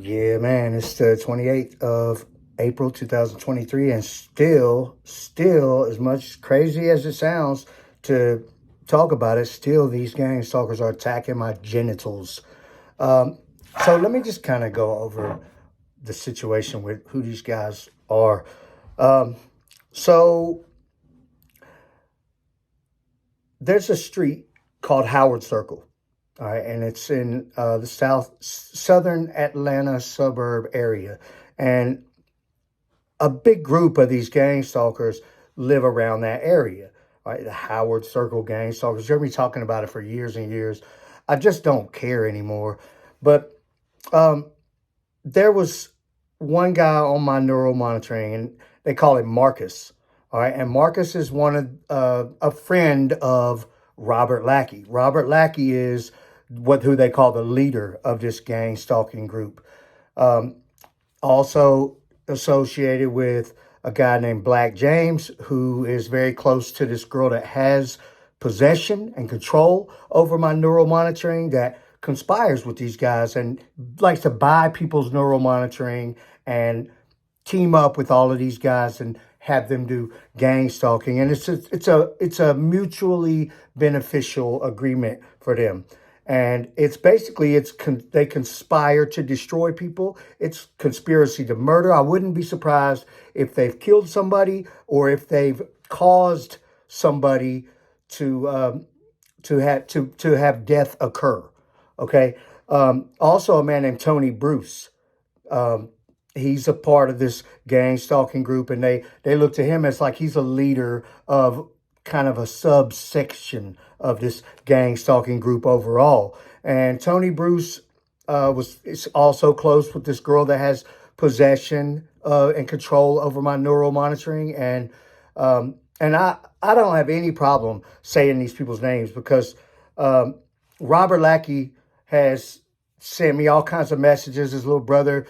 Yeah, man, it's the 28th of April 2023, and still, as much crazy as it sounds to talk about it, still these gang stalkers are attacking my genitals. Um, so let me just kind of go over the situation with who these guys are. Um, so there's a street called Howard Circle. All right, and it's in the southern Atlanta suburb area, and a big group of these gang stalkers live around that area. Right, the Howard Circle gang stalkers. You heard me talking about it for years and years. I just don't care anymore. But um, there was one guy on my neural monitoring, and they call him Marcus. All right, and Marcus is one of a friend of Robert Lackey. Robert Lackey is who they call the leader of this gang stalking group. Um, Also associated with a guy named Black James, who is very close to this girl that has possession and control over my neural monitoring, that conspires with these guys and likes to buy people's neural monitoring and team up with all of these guys and have them do gang stalking. And it's a mutually beneficial agreement for them. And it's basically they conspire to destroy people. It's conspiracy to murder. I wouldn't be surprised if they've killed somebody or if they've caused somebody to have death occur. Okay. Also, a man named Tony Bruce. Um, he's a part of this gang stalking group, and they look to him as like he's a leader of kind of a subsection of this gang stalking group overall. And Tony Bruce is also close with this girl that has possession and control over my neural monitoring, and I don't have any problem saying these people's names because um, Robert Lackey has sent me all kinds of messages. His little brother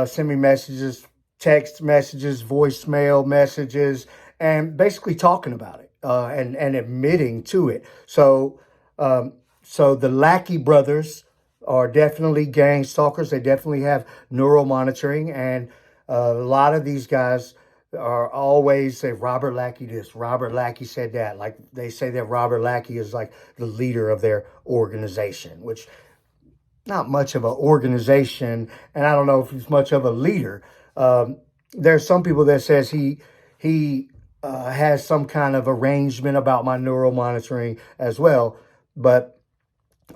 sent me messages, text messages, voicemail messages, and basically talking about it and admitting to it. So the Lackey brothers are definitely gang stalkers. They definitely have neural monitoring, and a lot of these guys are always say Robert Lackey this, Robert Lackey said that. Like they say that Robert Lackey is like the leader of their organization, which not much of an organization, and I don't know if he's much of a leader. There's some people that says he has some kind of arrangement about my neural monitoring as well, but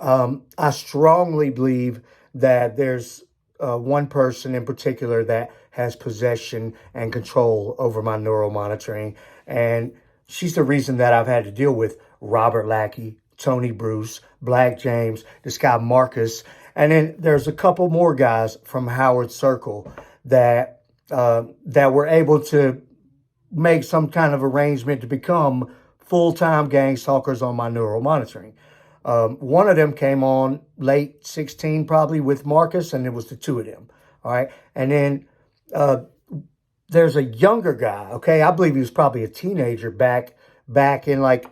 I strongly believe that there's one person in particular that has possession and control over my neural monitoring. And she's the reason that I've had to deal with Robert Lackey, Tony Bruce, Black James, this guy Marcus. And then there's a couple more guys from Howard Circle that were able to make some kind of arrangement to become full-time gang stalkers on my neural monitoring. One of them came on late 16, probably with Marcus, and it was the two of them. All right. And then uh, there's a younger guy. Okay. I believe he was probably a teenager back in like,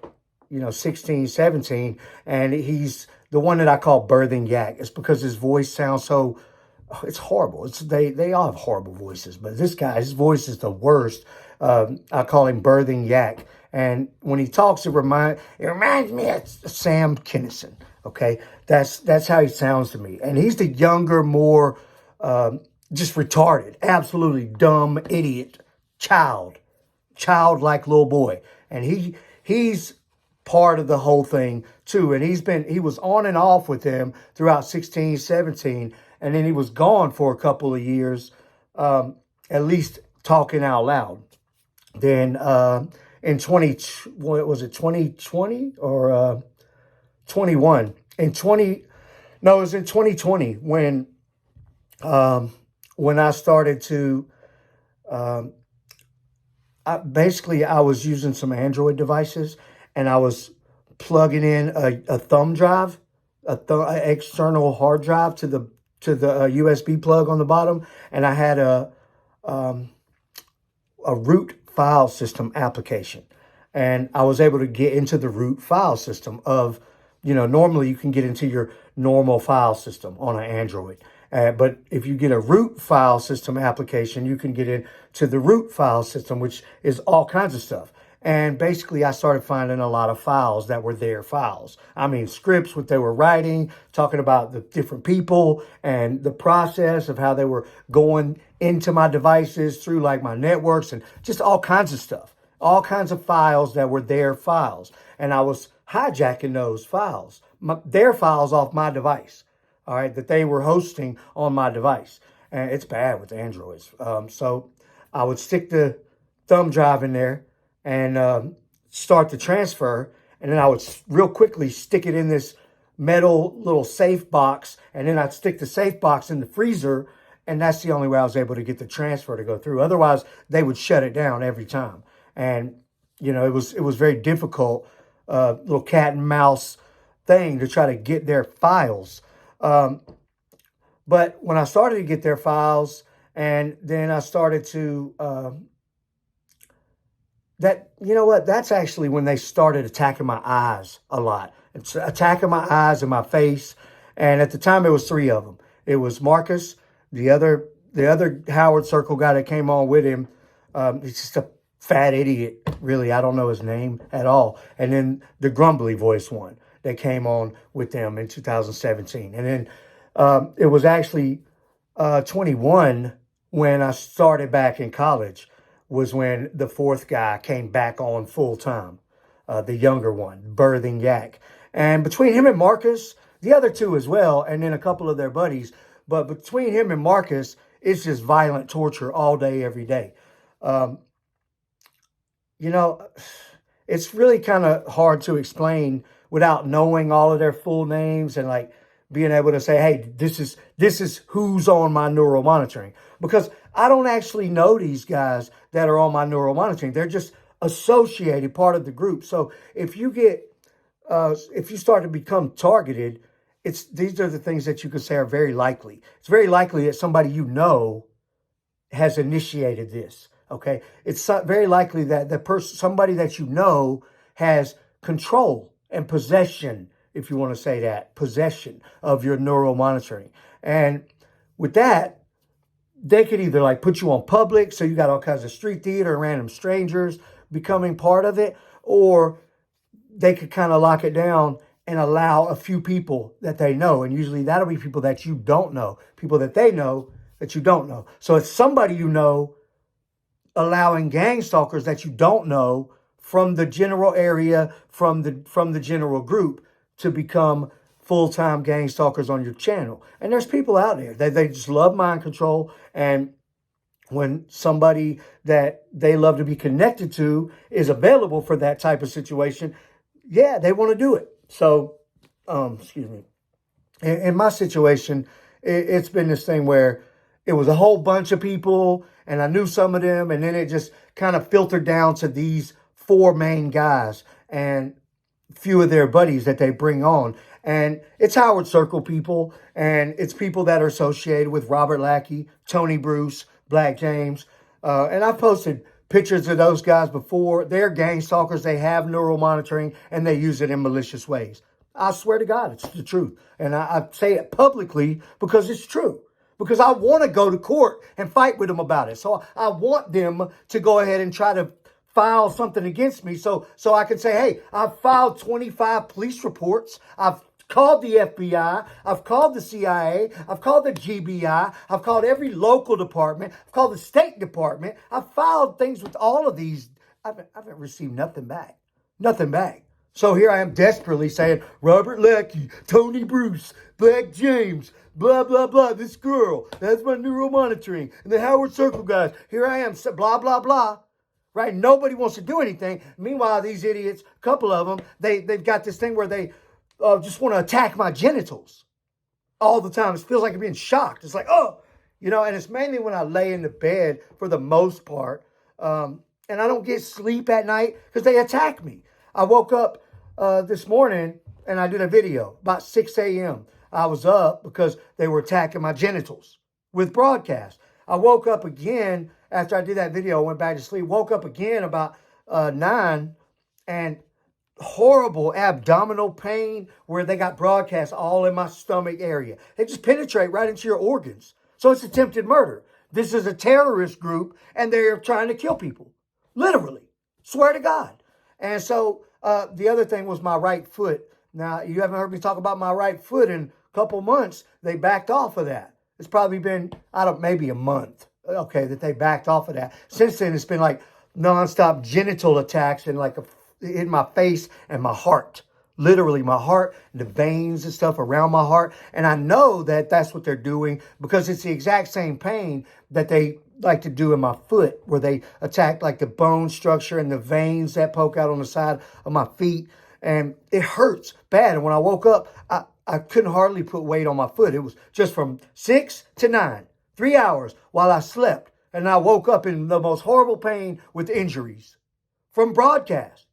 16, 17. And he's the one that I call Birthing Yak. It's because his voice sounds so, it's horrible. They all have horrible voices, but this guy, his voice is the worst. I call him Birthing Yak. And when he talks, it reminds me of Sam Kinison. Okay, that's how he sounds to me. And he's the younger, more just retarded, absolutely dumb, idiot, childlike little boy. And he's part of the whole thing too. And he was on and off with them throughout 16, 17, and then he was gone for a couple of years, at least talking out loud. Then in what was it, 2020 or 21? No, it was in 2020 when I started to, um, I was using some Android devices, and I was plugging in a thumb drive, an external hard drive to the USB plug on the bottom, and I had um, a root file system application. And I was able to get into the root file system of, normally you can get into your normal file system on an Android. But if you get a root file system application, you can get into the root file system, which is all kinds of stuff. And basically, I started finding a lot of files that were their files. I mean, scripts, what they were writing, talking about the different people and the process of how they were going into my devices through like my networks and just all kinds of stuff, all kinds of files that were their files. And I was hijacking those files, their files off my device, all right, that they were hosting on my device. And it's bad with Androids. So I would stick the thumb drive in there and start the transfer. And then I would real quickly stick it in this metal little safe box. And then I'd stick the safe box in the freezer. And that's the only way I was able to get the transfer to go through. Otherwise, they would shut it down every time. And, you know, it was very difficult, little cat and mouse thing to try to get their files. But when I started to get their files, and then I started to, you know what, that's actually when they started attacking my eyes a lot. It's attacking my eyes and my face. And at the time, it was three of them. It was Marcus, the other Howard Circle guy that came on with him. He's just a fat idiot, really. I don't know his name at all. And then the grumbly voice one that came on with them in 2017. And then it was actually 21 when I started back in college was when the fourth guy came back on full time, the younger one, Birthing Yak. And between him and Marcus, the other two as well, and then a couple of their buddies, but between him and Marcus, it's just violent torture all day, every day. You know, it's really kind of hard to explain without knowing all of their full names and like being able to say, hey, this is who's on my neural monitoring. Because I don't actually know these guys that are on my neural monitoring. They're just associated part of the group. So if you start to become targeted, these are the things that you could say are very likely. It's very likely that somebody you know has initiated this. Okay, it's very likely that somebody that you know has control and possession, if you want to say that, possession of your neural monitoring. And with that, they could either like put you on public, so you got all kinds of street theater, random strangers becoming part of it, or they could kind of lock it down and allow a few people that they know. And usually that'll be people that you don't know, people that they know that you don't know. So it's somebody you know allowing gang stalkers that you don't know from the general area, from the general group to become full-time gang stalkers on your channel. And there's people out there that they just love mind control. And when somebody that they love to be connected to is available for that type of situation, yeah, they want to do it. So, excuse me. In my situation, it's been this thing where it was a whole bunch of people and I knew some of them, and then it just kind of filtered down to these four main guys and a few of their buddies that they bring on. And it's Howard Circle people, and it's people that are associated with Robert Lackey, Tony Bruce, Black James. And I've posted pictures of those guys before. They're gang stalkers. They have neural monitoring, and they use it in malicious ways. I swear to God, it's the truth. And I say it publicly because it's true. Because I want to go to court and fight with them about it. So I want them to go ahead and try to file something against me so I can say, hey, I've filed 25 police reports. I've called the FBI. I've called the CIA. I've called the GBI. I've called every local department. I've called the State Department. I've filed things with all of these. I haven't received nothing back. Nothing back. So here I am desperately saying, Robert Lackey, Tony Bruce, Black James, blah, blah, blah, this girl, that's my neural monitoring, and the Howard Circle guys, here I am, blah, blah, blah, right? Nobody wants to do anything. Meanwhile, these idiots, a couple of them, they've got this thing where they just want to attack my genitals all the time. It feels like I'm being shocked. It's like, oh, you know, and it's mainly when I lay in the bed for the most part, and I don't get sleep at night because they attack me. I woke up this morning and I did a video about 6 a.m. I was up because they were attacking my genitals with broadcast. I woke up again after I did that video. I went back to sleep, woke up again about 9, and horrible abdominal pain where they got broadcasts all in my stomach area. They just penetrate right into your organs. So it's attempted murder. This is a terrorist group and they're trying to kill people. Literally. Swear to God. And so the other thing was my right foot. Now, you haven't heard me talk about my right foot in a couple months. They backed off of that. It's probably been, maybe a month, okay, that they backed off of that. Since then, it's been like nonstop genital attacks and like in my face and my heart. Literally my heart, the veins and stuff around my heart. And I know that that's what they're doing because it's the exact same pain that they like to do in my foot, where they attack like the bone structure and the veins that poke out on the side of my feet. And it hurts bad. And when I woke up, I couldn't hardly put weight on my foot. It was just from 6 to 9, 3 hours while I slept. And I woke up in the most horrible pain with injuries from broadcast,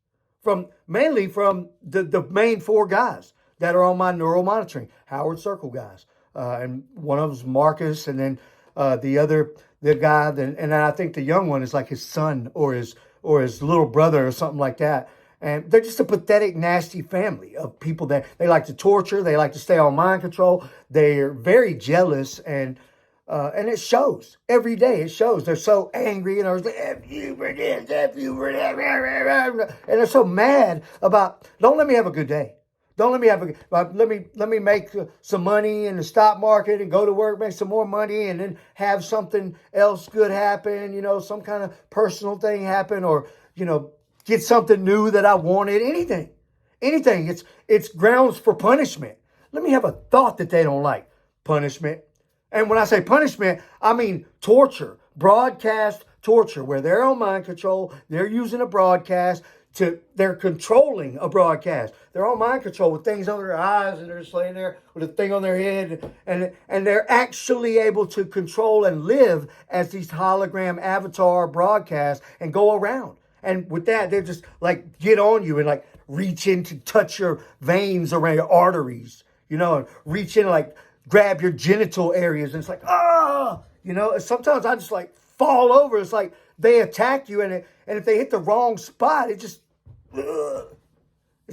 mainly from the main 4 guys that are on my neural monitoring, Howard Circle guys. And one of them's Marcus, and then the guy, and then I think the young one is like his son or his little brother or something like that. And they're just a pathetic, nasty family of people that they like to torture. They like to stay on mind control. They're very jealous, and it shows every day. It shows. They're so angry, and they're like, F you for this, F you for that. And they're so mad about, don't let me have a good day. Don't let me let me make some money in the stock market and go to work, make some more money, and then have something else good happen, some kind of personal thing happen, or, get something new that I wanted, anything. It's grounds for punishment. Let me have a thought that they don't like. Punishment. And when I say punishment, I mean torture, broadcast torture, where they're on mind control. They're using a broadcast they're controlling a broadcast. They're on mind control with things under their eyes, and they're just laying there with a thing on their head, and they're actually able to control and live as these hologram avatar broadcasts and go around. And with that, they just like get on you and like reach in to touch your veins around your arteries, and reach in and like grab your genital areas. And it's like, sometimes I just like fall over. It's like they attack you, and if they hit the wrong spot, it's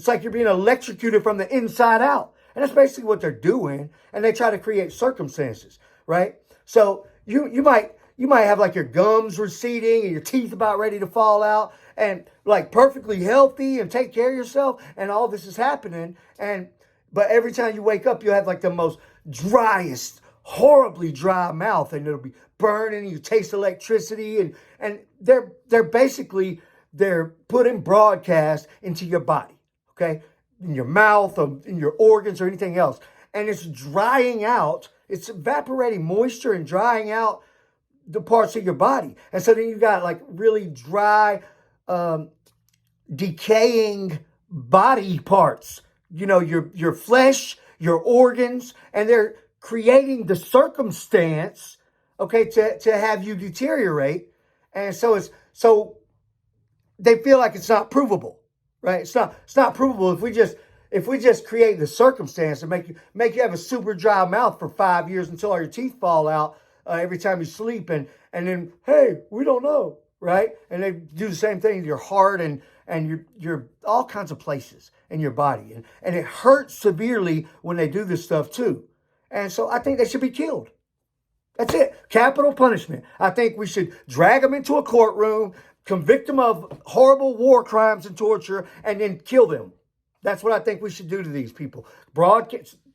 like you're being electrocuted from the inside out. And that's basically what they're doing. And they try to create circumstances, right? So you might have like your gums receding and your teeth about ready to fall out, and like perfectly healthy and take care of yourself, and all this is happening. But every time you wake up, you have like the most driest, horribly dry mouth, and it'll be burning, and you taste electricity, and they're basically putting broadcast into your body, okay? In your mouth or in your organs or anything else. And it's drying out, it's evaporating moisture and drying out the parts of your body. And so then you got like really dry, decaying body parts, your flesh, your organs, and they're creating the circumstance, okay, to have you deteriorate. And so they feel like it's not provable, right? It's not provable if we just create the circumstance and make you have a super dry mouth for 5 years until all your teeth fall out every time you sleep, and then, hey, we don't know, right? And they do the same thing to your heart and your all kinds of places in your body. And it hurts severely when they do this stuff too. And so I think they should be killed. That's it. Capital punishment. I think we should drag them into a courtroom, convict them of horrible war crimes and torture, and then kill them. That's what I think we should do to these people.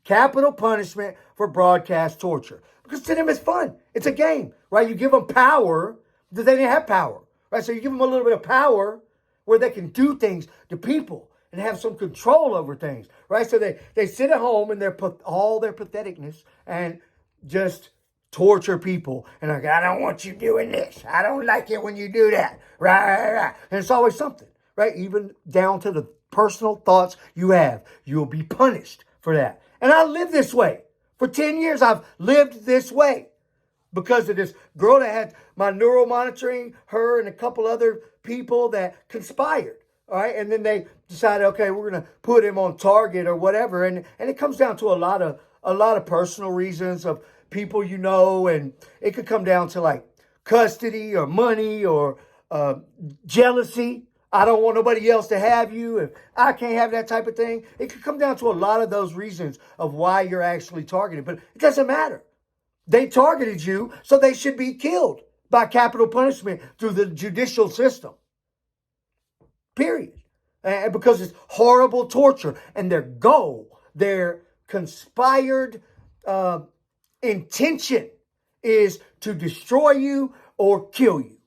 Capital punishment for broadcast torture. Because to them it's fun. It's a game, right? You give them power that they didn't have power, right? So you give them a little bit of power where they can do things to people and have some control over things, right? So they sit at home in all their patheticness and just torture people. And like, I don't want you doing this. I don't like it when you do that. Right. And it's always something, right? Even down to the personal thoughts you have. You'll be punished for that. And I live this way. For 10 years, I've lived this way because of this girl that had my neural monitoring, her and a couple other people that conspired. All right. And then they decided, okay, we're going to put him on target or whatever. And it comes down to a lot of personal reasons of people, and it could come down to like custody or money or jealousy. I don't want nobody else to have you, if I can't have that type of thing. It could come down to a lot of those reasons of why you're actually targeted, but it doesn't matter. They targeted you, so they should be killed by capital punishment through the judicial system. Period. And because it's horrible torture, and their goal, their conspired intention is to destroy you or kill you.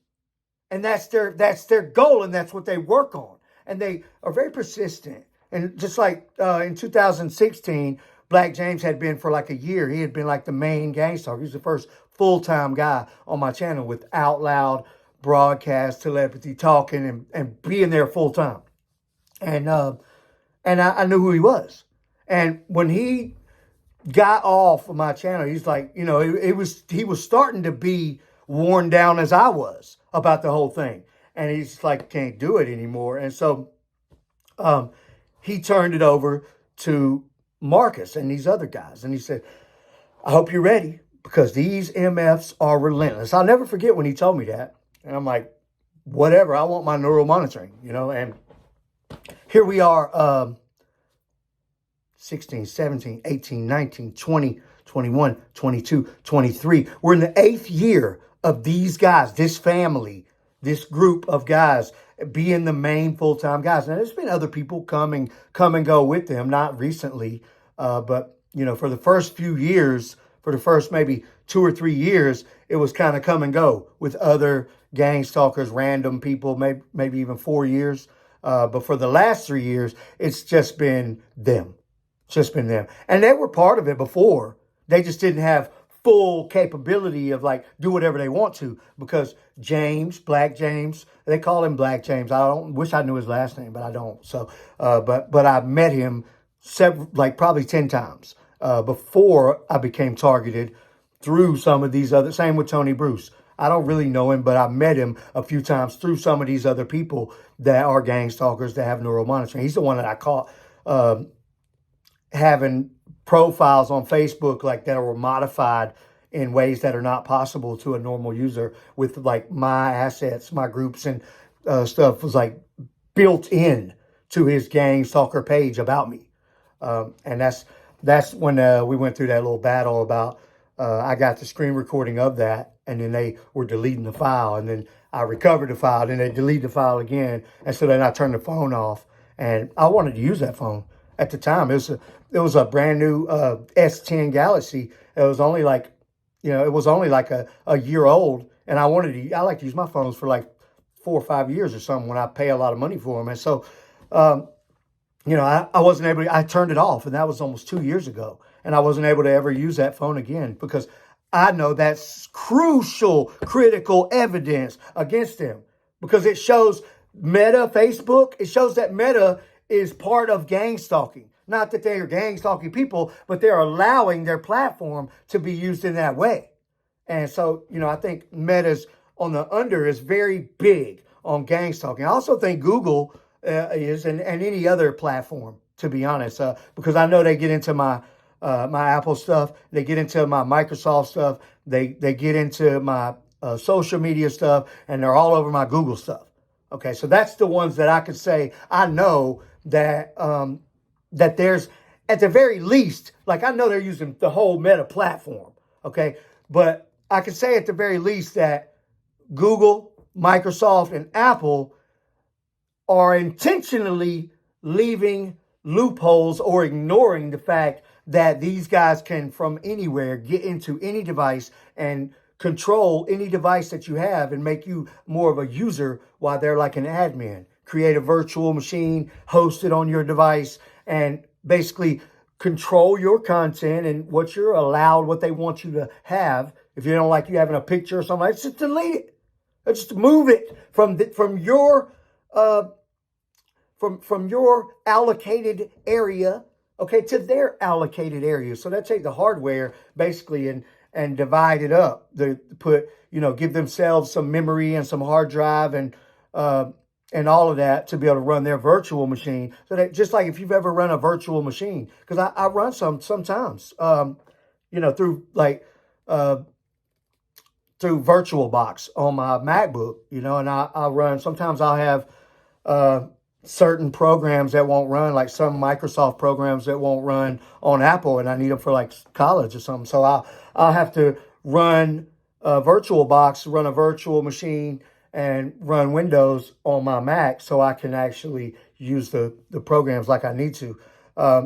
And that's their goal, and that's what they work on. And they are very persistent. And just like in 2016, Black James had been for like a year. He had been like the main gang stalker. He was the first full-time guy on my channel with out loud broadcast, telepathy, talking, and being there full-time. And I knew who he was. And when he got off of my channel, he's like, you know, he was starting to be worn down as I was about the whole thing. And he's like, can't do it anymore. And so he turned it over to Marcus and these other guys. And he said, I hope you're ready, because these MFs are relentless. I'll never forget when he told me that. And I'm like, whatever, I want my neural monitoring, you know. And here we are, 16, 17, 18, 19, 20, 21, 22, 23. We're in the 8th year of these guys, this family, this group of guys being the main full-time guys. Now, there's been other people come and go with them, not recently, but, you know, for the first few years, for the first maybe 2 or 3 years, it was kind of come and go with other gang stalkers, random people, maybe even 4 years. But for the last 3 years, it's just been them. It's just been them. And they were part of it before. They just didn't have full capability of like do whatever they want to, because James, Black James, they call him Black James. I don't wish I knew his last name, but I don't. So, but I met him probably 10 times before I became targeted through some of these other. Same with Tony Bruce. I don't really know him, but I met him a few times through some of these other people that are gang stalkers that have neural monitoring. He's the one that I caught having profiles on Facebook like that were modified in ways that are not possible to a normal user, with like my assets, my groups and stuff was like built in to his gang stalker page about me. And that's when we went through that little battle about, I got the screen recording of that, and then they were deleting the file, and then I recovered the file, then they deleted the file again. And so then I turned the phone off, and I wanted to use that phone at the time. It was a brand new S10 Galaxy. It was only like, you know, it was only like a year old, and I like to use my phones for like 4 or 5 years or something when I pay a lot of money for them. And so, you know, I wasn't able to, I turned it off, and that was almost 2 years ago. And I wasn't able to ever use that phone again, because I know that's crucial, critical evidence against them, because it shows Meta, Facebook, it shows that Meta is part of gang stalking. Not that they are gang stalking people, but they're allowing their platform to be used in that way. And so, you know, I think Meta's on the under is very big on gang stalking. I also think Google is, and any other platform, to be honest, because I know they get into my Apple stuff, they get into my Microsoft stuff, they get into my social media stuff, and they're all over my Google stuff. Okay, so that's the ones that I could say I know that that there's, at the very least, like I know they're using the whole Meta platform. Okay, but I could say at the very least that Google, Microsoft, and Apple are intentionally leaving loopholes or ignoring the fact that these guys can from anywhere get into any device and control any device that you have and make you more of a user while they're like an admin. Create a virtual machine, host it on your device, and basically control your content and what you're allowed, what they want you to have. If you don't like you having a picture or something, like, just delete it. Just move it from your allocated area, okay, to their allocated area. So they take the hardware basically and divide it up. They put, you know, give themselves some memory and some hard drive and all of that to be able to run their virtual machine. So that, just like if you've ever run a virtual machine, because I run sometimes, you know, through like through VirtualBox on my MacBook, you know, and I run. Sometimes I'll have certain programs that won't run, like some Microsoft programs that won't run on Apple, and I need them for like college or something. So I'll have to run a VirtualBox, run a virtual machine, and run Windows on my Mac so I can actually use the programs like I need to.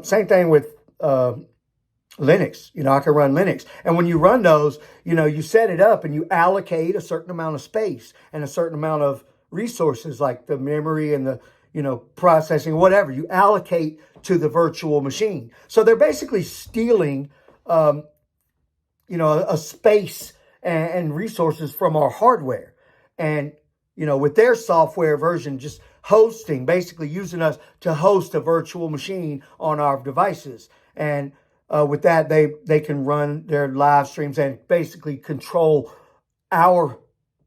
Same thing with Linux. I can run Linux. And when you run those, you set it up and you allocate a certain amount of space and a certain amount of resources like the memory and the, processing, whatever. You allocate to the virtual machine. So they're basically stealing, a space and resources from our hardware. And, with their software version, just hosting, basically using us to host a virtual machine on our devices. And with that, they can run their live streams and basically control our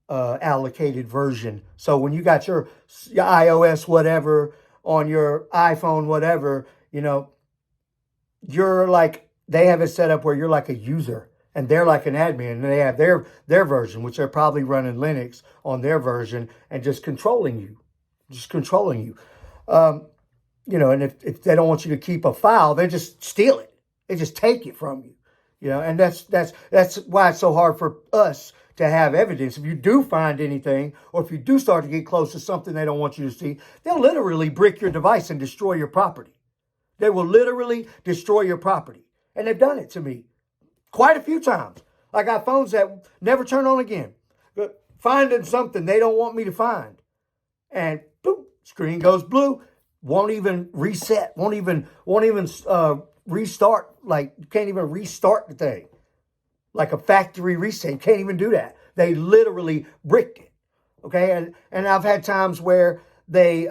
allocated version. So when you got your iOS whatever on your iPhone whatever, you're like, they have it set up where you're like a user and they're like an admin, and they have their version, which they're probably running Linux on their version and just controlling you. And if they don't want you to keep a file, they just steal it. They just take it from you, and that's why it's so hard for us to have evidence. If you do find anything, or if you do start to get close to something they don't want you to see, they'll literally brick your device and destroy your property. They will literally destroy your property. And they've done it to me quite a few times. I got phones that never turn on again. But finding something they don't want me to find. And boom, screen goes blue. Won't even reset. Won't even restart. Like, you can't even restart the thing. Like a factory reset. You can't even do that. They literally bricked it. Okay? And I've had times where they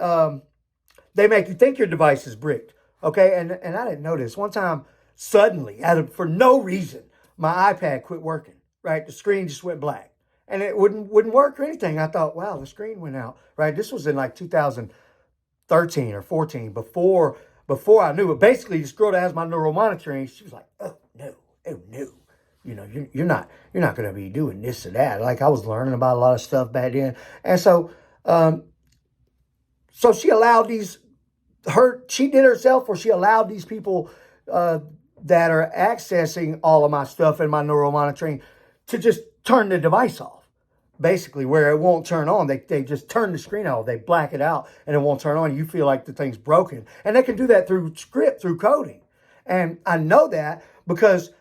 make you think your device is bricked. Okay? And I didn't know this. One time, suddenly, for no reason, my iPad quit working. Right? The screen just went black. And it wouldn't work or anything. I thought, wow, the screen went out. Right? This was in like 2013 or 14, before I knew it. Basically, this girl that has my neural monitoring, she was like, oh no. You're not going to be doing this or that. Like, I was learning about a lot of stuff back then. And so she allowed she did herself, or she allowed these people that are accessing all of my stuff and my neural monitoring to just turn the device off. Basically, where it won't turn on. They just turn the screen off. They black it out and it won't turn on. You feel like the thing's broken. And they can do that through script, through coding. And I know that because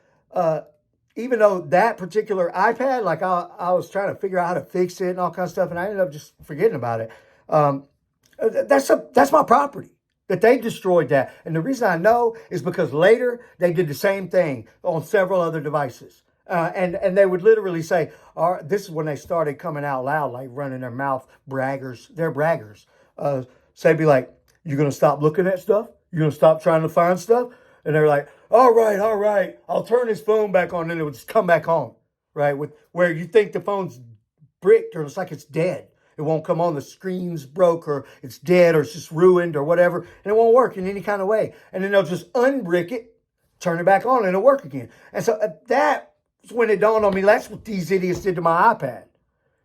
even though that particular iPad, like I was trying to figure out how to fix it and all kinds of stuff, and I ended up just forgetting about it. That's my property. That they destroyed that. And the reason I know is because later they did the same thing on several other devices. And they would literally say, this is when they started coming out loud, like running their mouth, braggers. They're braggers. So they'd be like, you going to stop looking at stuff? You going to stop trying to find stuff? And they're like, all right, I'll turn this phone back on, and it would just come back on, right? Where you think the phone's bricked or it's like it's dead. It won't come on, the screen's broke, or it's dead, or it's just ruined, or whatever, and it won't work in any kind of way. And then they'll just unbrick it, turn it back on, and it'll work again. And so that's when it dawned on me, that's what these idiots did to my iPad.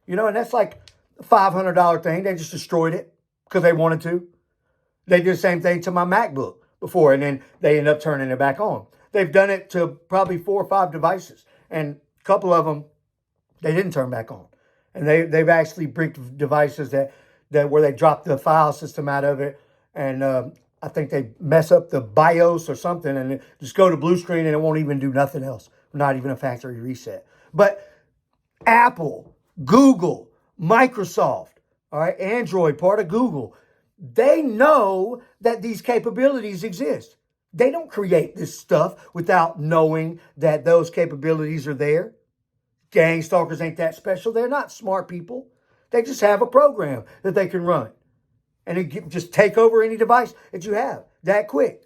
And that's like a $500 thing. They just destroyed it because they wanted to. They did the same thing to my MacBook before, and then they end up turning it back on. They've done it to probably 4 or 5 devices, and a couple of them they didn't turn back on. And they've actually bricked devices that where they drop the file system out of it, and I think they mess up the BIOS or something, and it just go to blue screen, and it won't even do nothing else, not even a factory reset. But Apple, Google, Microsoft, all right, Android, part of Google, they know that these capabilities exist. They don't create this stuff without knowing that those capabilities are there. Gang stalkers ain't that special. They're not smart people. They just have a program that they can run. And it just take over any device that you have that quick.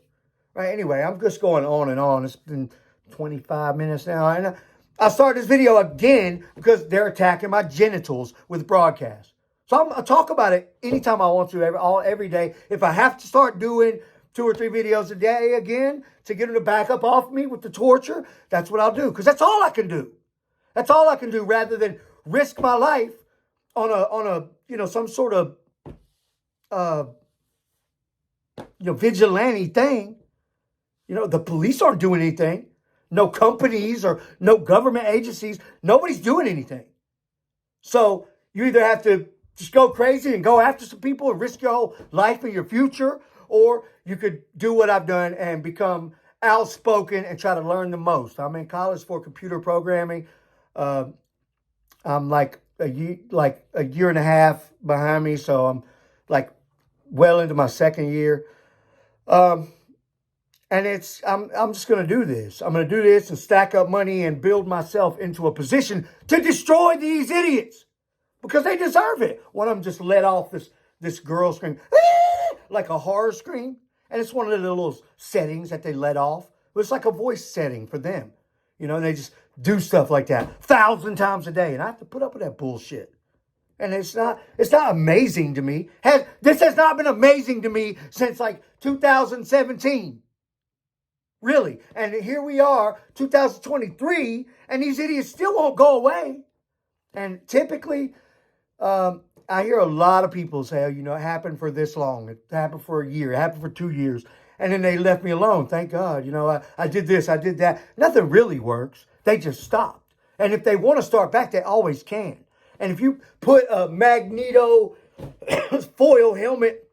Right? Anyway, I'm just going on and on. It's been 25 minutes now. And I started this video again because they're attacking my genitals with broadcast. So I'll talk about it anytime I want to, every day. If I have to start doing 2 or 3 videos a day again to get them to back up off me with the torture, that's what I'll do. Because that's all I can do. That's all I can do, rather than risk my life on a some sort of vigilante thing. The police aren't doing anything. No companies or no government agencies. Nobody's doing anything. So you either have to just go crazy and go after some people and risk your whole life and your future, or you could do what I've done and become outspoken and try to learn the most. I'm in college for computer programming. I'm like a year and a half behind me, so I'm like well into my second year. And I'm just going to do this. I'm going to do this and stack up money and build myself into a position to destroy these idiots because they deserve it. One of them just let off this girl scream, like a horror scream. And it's one of the little settings that they let off. But it's like a voice setting for them. And they just do stuff like that 1,000 times a day. And I have to put up with that bullshit. And it's not amazing to me. This has not been amazing to me since like 2017. Really. And here we are, 2023, and these idiots still won't go away. And typically, I hear a lot of people say, it happened for this long. It happened for a year. It happened for 2 years. And then they left me alone. Thank God. I did this. I did that. Nothing really works. They just stopped. And if they want to start back, they always can. And if you put a magneto foil helmet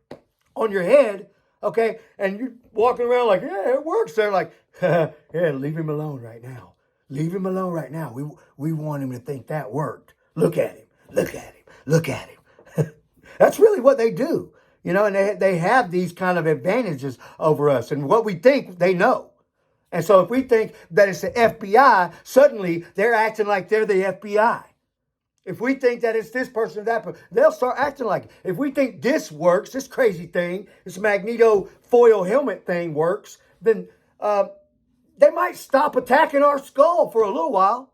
on your head, okay, and you're walking around like, yeah, it works. They're like, yeah, leave him alone right now. Leave him alone right now. We want him to think that worked. Look at him. Look at him. Look at him. That's really what they do. And they have these kind of advantages over us. And what we think, they know. And so if we think that it's the FBI, suddenly they're acting like they're the FBI. If we think that it's this person or that person, they'll start acting like it. If we think this works, this crazy thing, this magneto foil helmet thing works, then they might stop attacking our skull for a little while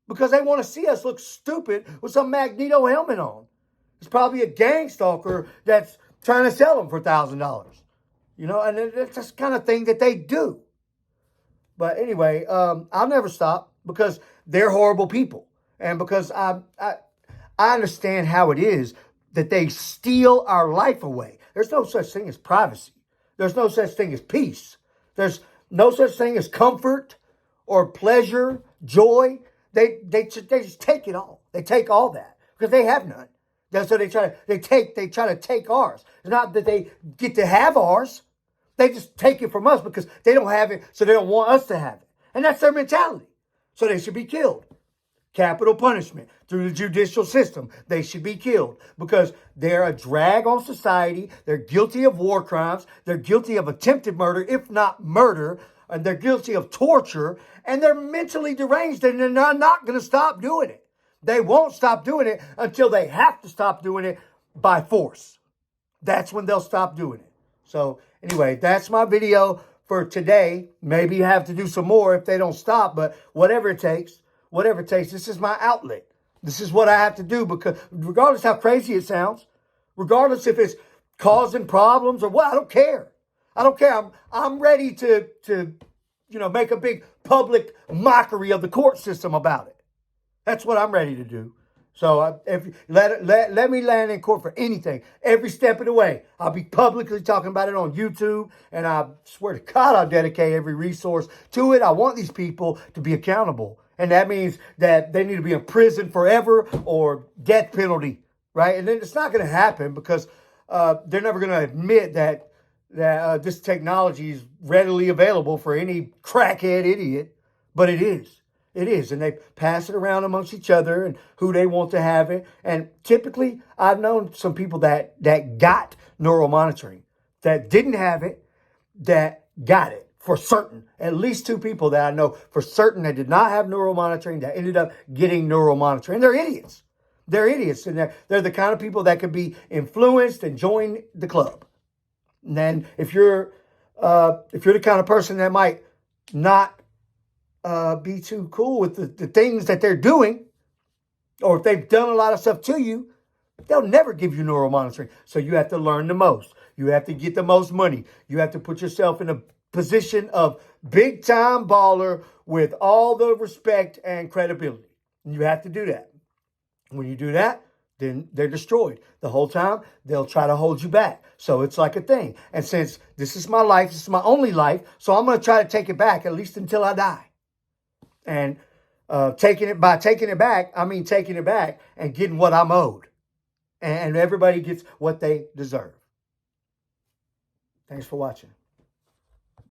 because they want to see us look stupid with some magneto helmet on. It's probably a gang stalker that's trying to sell them for $1,000. And it's this kind of thing that they do. But anyway, I'll never stop because they're horrible people. And because I understand how it is that they steal our life away. There's no such thing as privacy. There's no such thing as peace. There's no such thing as comfort or pleasure, joy. They just take it all. They take all that because they have none. That's what they try to take ours. It's not that they get to have ours. They just take it from us because they don't have it, so they don't want us to have it. And that's their mentality. So they should be killed. Capital punishment through the judicial system. They should be killed because they're a drag on society. They're guilty of war crimes. They're guilty of attempted murder, if not murder. And they're guilty of torture. And they're mentally deranged and they're not going to stop doing it. They won't stop doing it until they have to stop doing it by force. That's when they'll stop doing it. So anyway, that's my video for today. Maybe you have to do some more if they don't stop, but whatever it takes, this is my outlet. This is what I have to do because regardless how crazy it sounds, regardless if it's causing problems or what, I don't care. I'm ready to make a big public mockery of the court system about it. That's what I'm ready to do. So if let me land in court for anything, every step of the way. I'll be publicly talking about it on YouTube, and I swear to God, I'll dedicate every resource to it. I want these people to be accountable, and that means that they need to be in prison forever or death penalty, right? And then it's not going to happen because they're never going to admit that this technology is readily available for any crackhead idiot, but it is. It is, and they pass it around amongst each other and who they want to have it. And typically, I've known some people that got neural monitoring, that didn't have it, that got it for certain. At least 2 people that I know for certain that did not have neural monitoring that ended up getting neural monitoring. They're idiots. They're idiots, and they're the kind of people that could be influenced and join the club. And then if you're the kind of person that might not be too cool with the things that they're doing, or if they've done a lot of stuff to you, they'll never give you neural monitoring. So you have to learn the most. You have to get the most money. You have to put yourself in a position of big time baller with all the respect and credibility. And you have to do that. When you do that, then they're destroyed. The whole time, they'll try to hold you back. So it's like a thing. And since this is my life, this is my only life, so I'm going to try to take it back at least until I die. And taking it back, I mean taking it back and getting what I'm owed. And everybody gets what they deserve. Thanks for watching.